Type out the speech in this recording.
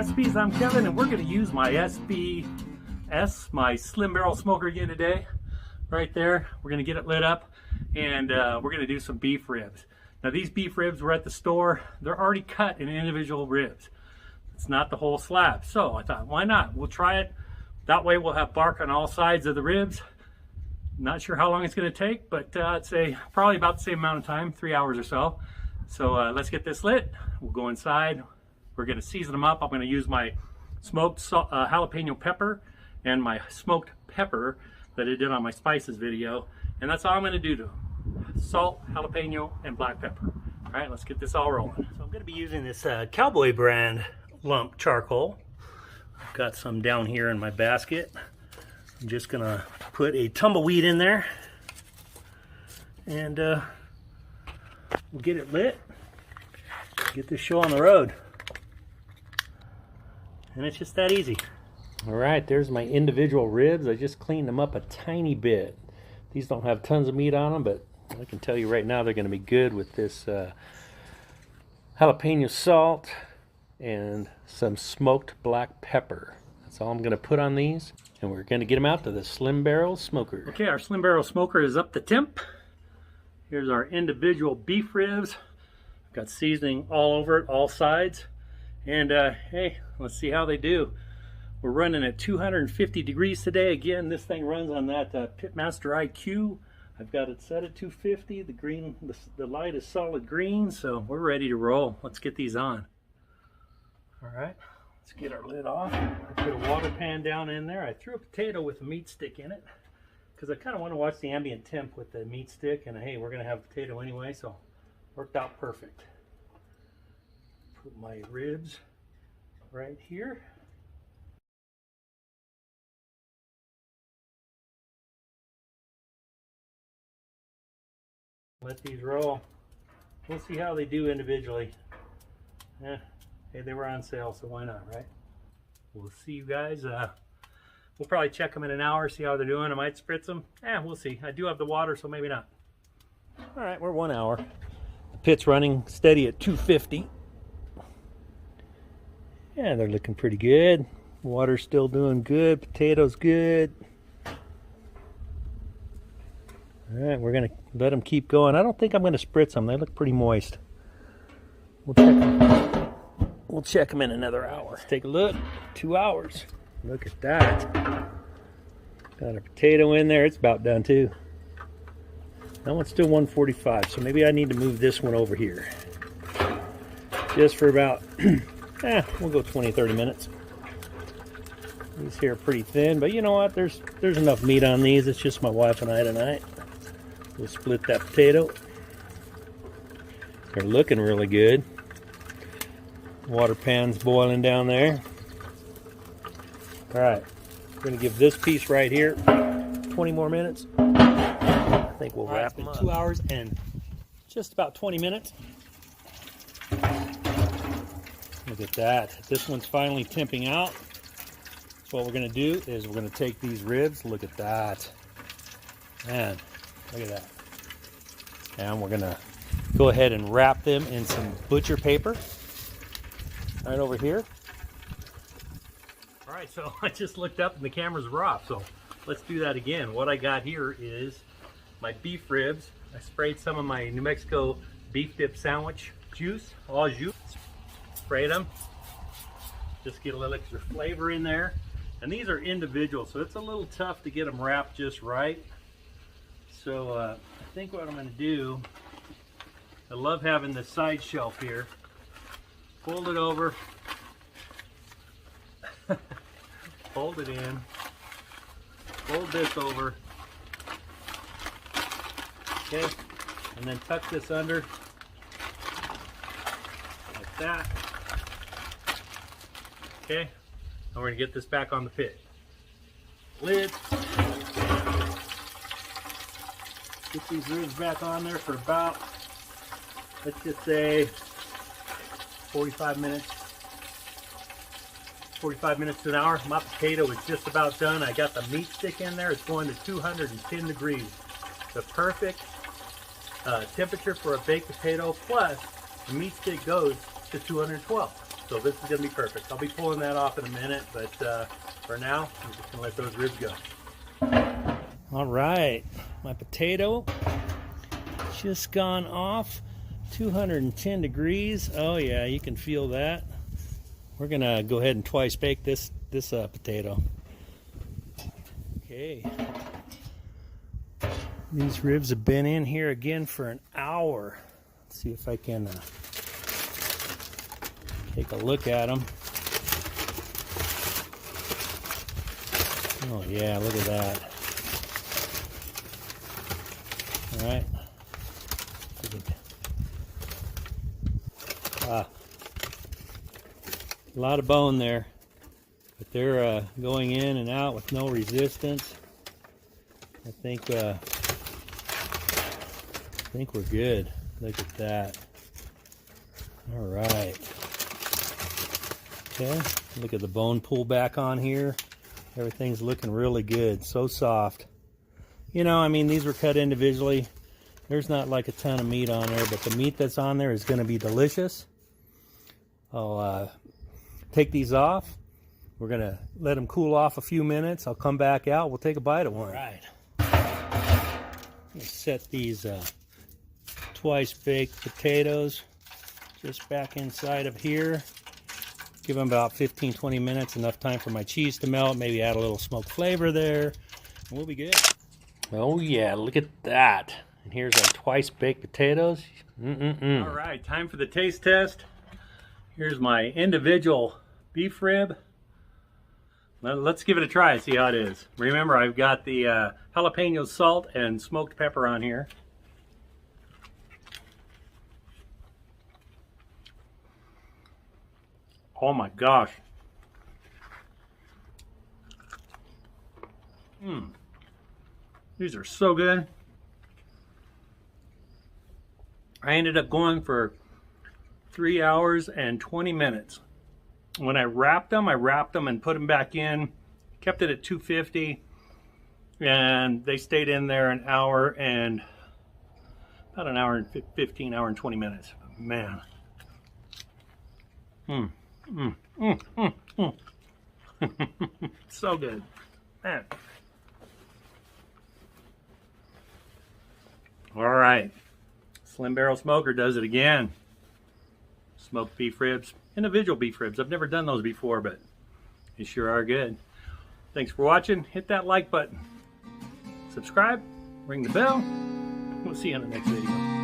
ManKitchenRecipes. I'm Kevin, and we're going to use my SBS, my slim barrel smoker again today. Right there, we're going to get it lit up, and we're going to do some beef ribs. Now these beef ribs were at the store. They're already cut in individual ribs. It's not the whole slab. So I thought, why not? We'll try it. That way we'll have bark on all sides of the ribs. Not sure how long it's going to take, but I'd say probably about the same amount of time, 3 hours or so. So let's get this lit. We'll go inside. We're going to season them up. I'm going to use my smoked jalapeno pepper and my smoked pepper that I did on my spices video. And that's all I'm going to do to them. Salt, jalapeno, and black pepper. All right, let's get this all rolling. So I'm going to be using this Cowboy brand lump charcoal. I've got some down here in my basket. I'm just going to put a tumbleweed in there. And we'll get it lit. Get this show on the road. And it's just that easy. All right, there's my individual ribs. I just cleaned them up a tiny bit. These don't have tons of meat on them, but I can tell you right now they're going to be good with this jalapeno salt and some smoked black pepper. That's all I'm going to put on these, and we're going to get them out to the slim barrel smoker. Okay, our slim barrel smoker is up to temp. Here's our individual beef ribs. I've got seasoning all over it, all sides. And hey, let's see how they do. We're running at 250 degrees today. Again, this thing runs on that Pitmaster IQ. I've got it set at 250. The green, the light is solid green, so we're ready to roll. Let's get these on. All right, let's get our lid off. I put a water pan down in there. I threw a potato with a meat stick in it because I kind of want to watch the ambient temp with the meat stick. And hey, we're going to have a potato anyway, so worked out perfect. Put my ribs right here. Let these roll. We'll see how they do individually. Hey, they were on sale, so why not, right? We'll see you guys. We'll probably check them in an hour, see how they're doing. I might spritz them. We'll see. I do have the water, so maybe not. All right, we're 1 hour. The pit's running steady at 250. Yeah, they're looking pretty good. Water's still doing good. Potatoes good. All right, we're gonna let them keep going. I don't think I'm gonna spritz them. They look pretty moist. We'll check them in another hour. Let's take a look. 2 hours. Look at that. Got a potato in there. It's about done too. That one's still 145, so maybe I need to move this one over here. Just for about, we'll go 20-30 minutes. These here are pretty thin, but you know what? There's enough meat on these. It's just my wife and I tonight. We'll split that potato. They're looking really good. Water pan's boiling down there. All right, we're gonna give this piece right here 20 more minutes. I think we'll wrap them up. 2 hours and just about 20 minutes. Look at that. This one's finally temping out. So what we're going to do is we're going to take these ribs. Look at that. Man, look at that. And we're going to go ahead and wrap them in some butcher paper. Right over here. All right, so I just looked up and the cameras were off. So let's do that again. What I got here is my beef ribs. I sprayed some of my New Mexico beef dip sandwich juice, au jus. Sprayed them. Just get a little extra flavor in there. And these are individual, so it's a little tough to get them wrapped just right. So I think what I'm going to do, I love having the side shelf here. Fold it over. Fold it in. Fold this over. Okay, and then tuck this under like that. Okay, and we're gonna get this back on the pit. Lid. Get these ribs back on there for about, let's just say 45 minutes. 45 minutes to an hour. My potato is just about done. I got the meat stick in there. It's going to 210 degrees. The perfect temperature for a baked potato, plus the meat stick goes to 212. So this is going to be perfect. I'll be pulling that off in a minute, but for now, I'm just going to let those ribs go. All right, my potato just gone off, 210 degrees. Oh yeah, you can feel that. We're going to go ahead and twice bake this potato. Okay. These ribs have been in here again for an hour. Let's see if I can take a look at them. Oh yeah, look at that. All right. A lot of bone there, but they're going in and out with no resistance. I think we're good. Look at that. All right. Okay, look at the bone pull back on here. Everything's looking really good. So soft. You know, I mean, these were cut individually. There's not like a ton of meat on there, but the meat that's on there is going to be delicious. I'll take these off. We're going to let them cool off a few minutes. I'll come back out. We'll take a bite of one. All right. Let's set these twice baked potatoes just back inside of here. Give them about 15-20 minutes, enough time for my cheese to melt. Maybe add a little smoked flavor there, and we'll be good. Oh yeah, look at that. And here's our twice baked potatoes. All right, time for the taste test. Here's my individual beef rib. Let's give it a try and see how it is. Remember, I've got the jalapeno salt and smoked pepper on here. Oh my gosh. These are so good. I ended up going for 3 hours and 20 minutes. When I wrapped them and put them back in, kept it at 250, and they stayed in there an hour and about an hour and 15, hour and 20 minutes. Man. So good. Man. All right. Slim Barrel Smoker does it again. Smoked beef ribs. Individual beef ribs. I've never done those before, but they sure are good. Thanks for watching. Hit that like button. Subscribe. Ring the bell. We'll see you in the next video.